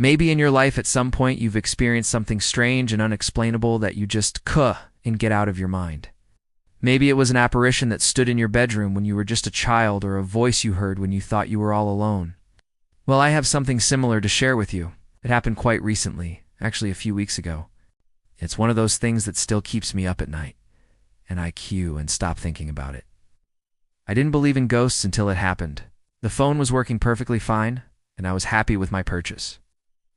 Maybe in your life at some point you've experienced something strange and unexplainable that you just and get out of your mind. Maybe it was an apparition that stood in your bedroom when you were just a child, or a voice you heard when you thought you were all alone. Well, I have something similar to share with you. It happened quite recently, actually a few weeks ago. It's one of those things that still keeps me up at night, and I cue and stop thinking about it. I didn't believe in ghosts until it happened. The phone was working perfectly fine, and I was happy with my purchase.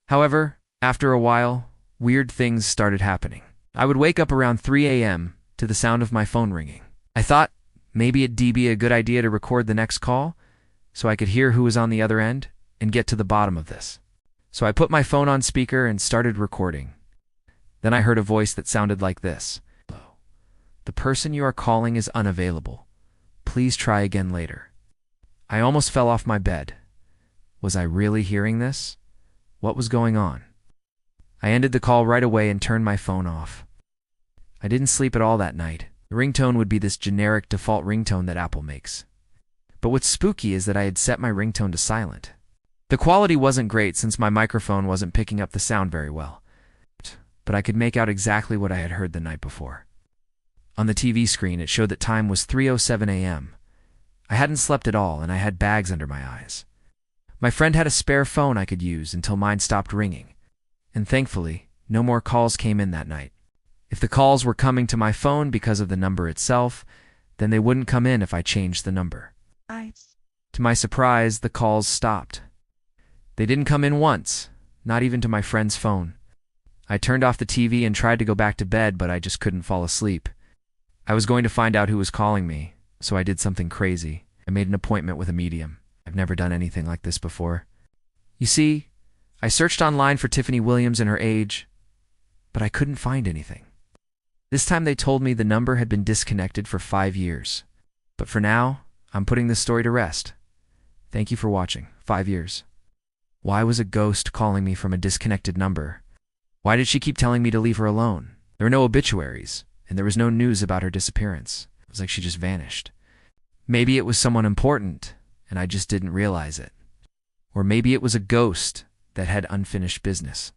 However, after a while, weird things started happening. I would wake up around 3 a.m. to the sound of my phone ringing. I thought maybe it'd be a good idea to record the next call so I could hear who was on the other end and get to the bottom of this. So I put my phone on speaker and started recording. Then I heard a voice that sounded like this. "Hello. The person you are calling is unavailable. Please try again later." I almost fell off my bed. Was I really hearing this? What was going on? I ended the call right away and turned my phone off. I didn't sleep at all that night. The ringtone would be this generic default ringtone that Apple makes. But what's spooky is that I had set my ringtone to silent. The quality wasn't great since my microphone wasn't picking up the sound very well, but I could make out exactly what I had heard the night before. On the TV screen, it showed that time was 3:07 a.m. I hadn't slept at all, and I had bags under my eyes. My friend had a spare phone I could use until mine stopped ringing, and thankfully, no more calls came in that night. If the calls were coming to my phone because of the number itself, then they wouldn't come in if I changed the number. To my surprise, the calls stopped. They didn't come in once, not even to my friend's phone. I turned off the TV and tried to go back to bed, but I just couldn't fall asleep. I was going to find out who was calling me, so I did something crazy. I made an appointment with a medium. I've never done anything like this before. You see, I searched online for Tiffany Williams and her age, but I couldn't find anything. This time they told me the number had been disconnected for 5 years. But for now, I'm putting this story to rest. Thank you for watching. 5 years. Why was a ghost calling me from a disconnected number? Why did she keep telling me to leave her alone? There were no obituaries, and there was no news about her disappearance. It was like she just vanished. Maybe it was someone important, and I just didn't realize it. Or maybe it was a ghost that had unfinished business.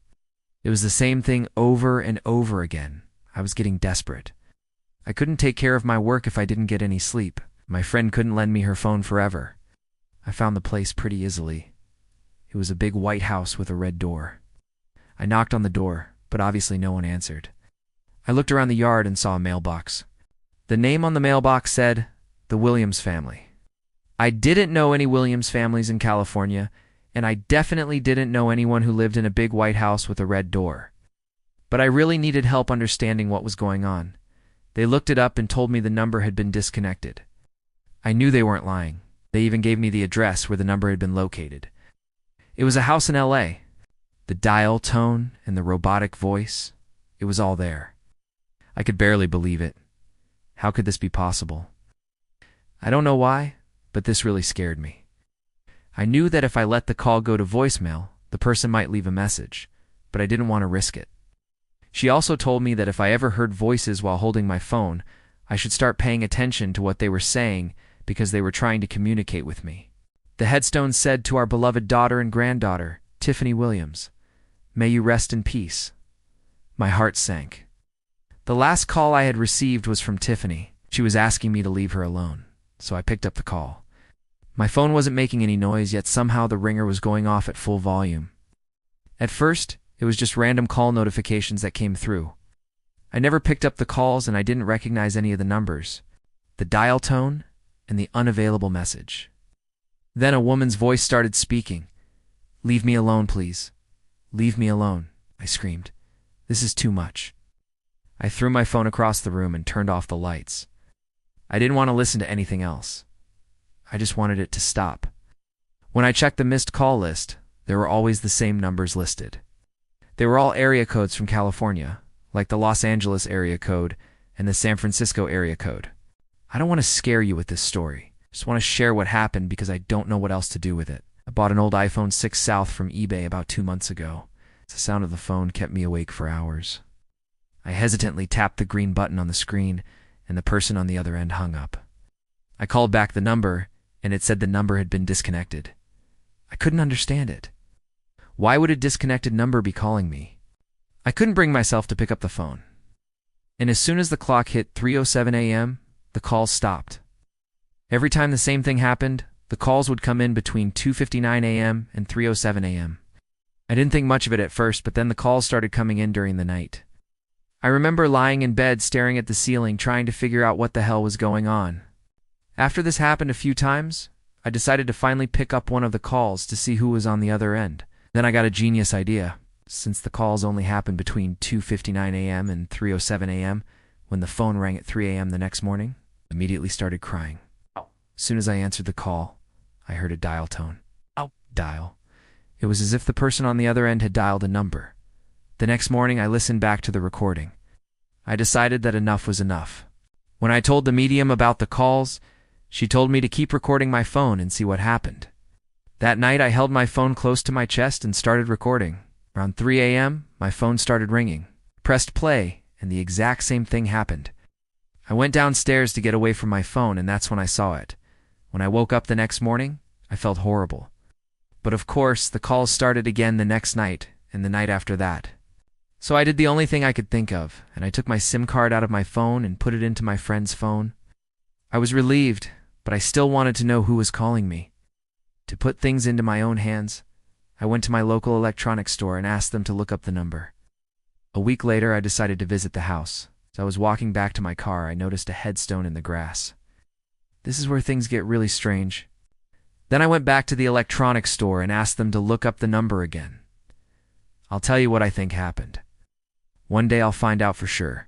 It was the same thing over and over again. I was getting desperate. I couldn't take care of my work if I didn't get any sleep. My friend couldn't lend me her phone forever. I found the place pretty easily. It was a big white house with a red door. I knocked on the door, but obviously no one answered. I looked around the yard and saw a mailbox. The name on the mailbox said, "The Williams Family." I didn't know any Williams families in California, and I definitely didn't know anyone who lived in a big white house with a red door. But I really needed help understanding what was going on. They looked it up and told me the number had been disconnected. I knew they weren't lying. They even gave me the address where the number had been located. It was a house in LA. The dial tone and the robotic voice, it was all there. I could barely believe it. How could this be possible? I don't know why, but this really scared me. I knew that if I let the call go to voicemail, the person might leave a message, but I didn't want to risk it. She also told me that if I ever heard voices while holding my phone, I should start paying attention to what they were saying because they were trying to communicate with me. The headstone said, "To our beloved daughter and granddaughter, Tiffany Williams. May you rest in peace." My heart sank. The last call I had received was from Tiffany. She was asking me to leave her alone, so I picked up the call. My phone wasn't making any noise, yet somehow the ringer was going off at full volume. At first, it was just random call notifications that came through. I never picked up the calls and I didn't recognize any of the numbers, the dial tone, and the unavailable message. Then a woman's voice started speaking. "Leave me alone, please. Leave me alone," I screamed. "This is too much." I threw my phone across the room and turned off the lights. I didn't want to listen to anything else. I just wanted it to stop. When I checked the missed call list, there were always the same numbers listed. They were all area codes from California, like the Los Angeles area code and the San Francisco area code. I don't want to scare you with this story. I just want to share what happened because I don't know what else to do with it. I bought an old iPhone 6 South from eBay about 2 months ago. The sound of the phone kept me awake for hours. I hesitantly tapped the green button on the screen, and the person on the other end hung up. I called back the number, and it said the number had been disconnected. I couldn't understand it. Why would a disconnected number be calling me? I couldn't bring myself to pick up the phone. And as soon as the clock hit 3:07 a.m., the calls stopped. Every time the same thing happened, the calls would come in between 2:59 a.m. and 3:07 a.m. I didn't think much of it at first, but then the calls started coming in during the night. I remember lying in bed staring at the ceiling trying to figure out what the hell was going on. After this happened a few times, I decided to finally pick up one of the calls to see who was on the other end. Then I got a genius idea. Since the calls only happened between 2:59 a.m. and 3:07 a.m., when the phone rang at 3 a.m. the next morning, I immediately started crying. As soon as I answered the call, I heard a dial tone. Dial. It was as if the person on the other end had dialed a number. The next morning, I listened back to the recording. I decided that enough was enough. When I told the medium about the calls, she told me to keep recording my phone and see what happened. That night, I held my phone close to my chest and started recording. Around 3 a.m., my phone started ringing. I pressed play, and the exact same thing happened. I went downstairs to get away from my phone, and that's when I saw it. When I woke up the next morning, I felt horrible. But of course, the calls started again the next night, and the night after that. So I did the only thing I could think of, and I took my SIM card out of my phone and put it into my friend's phone. I was relieved, but I still wanted to know who was calling me. To put things into my own hands, I went to my local electronics store and asked them to look up the number. A week later, I decided to visit the house. As I was walking back to my car, I noticed a headstone in the grass. This is where things get really strange. Then I went back to the electronics store and asked them to look up the number again. I'll tell you what I think happened. One day I'll find out for sure.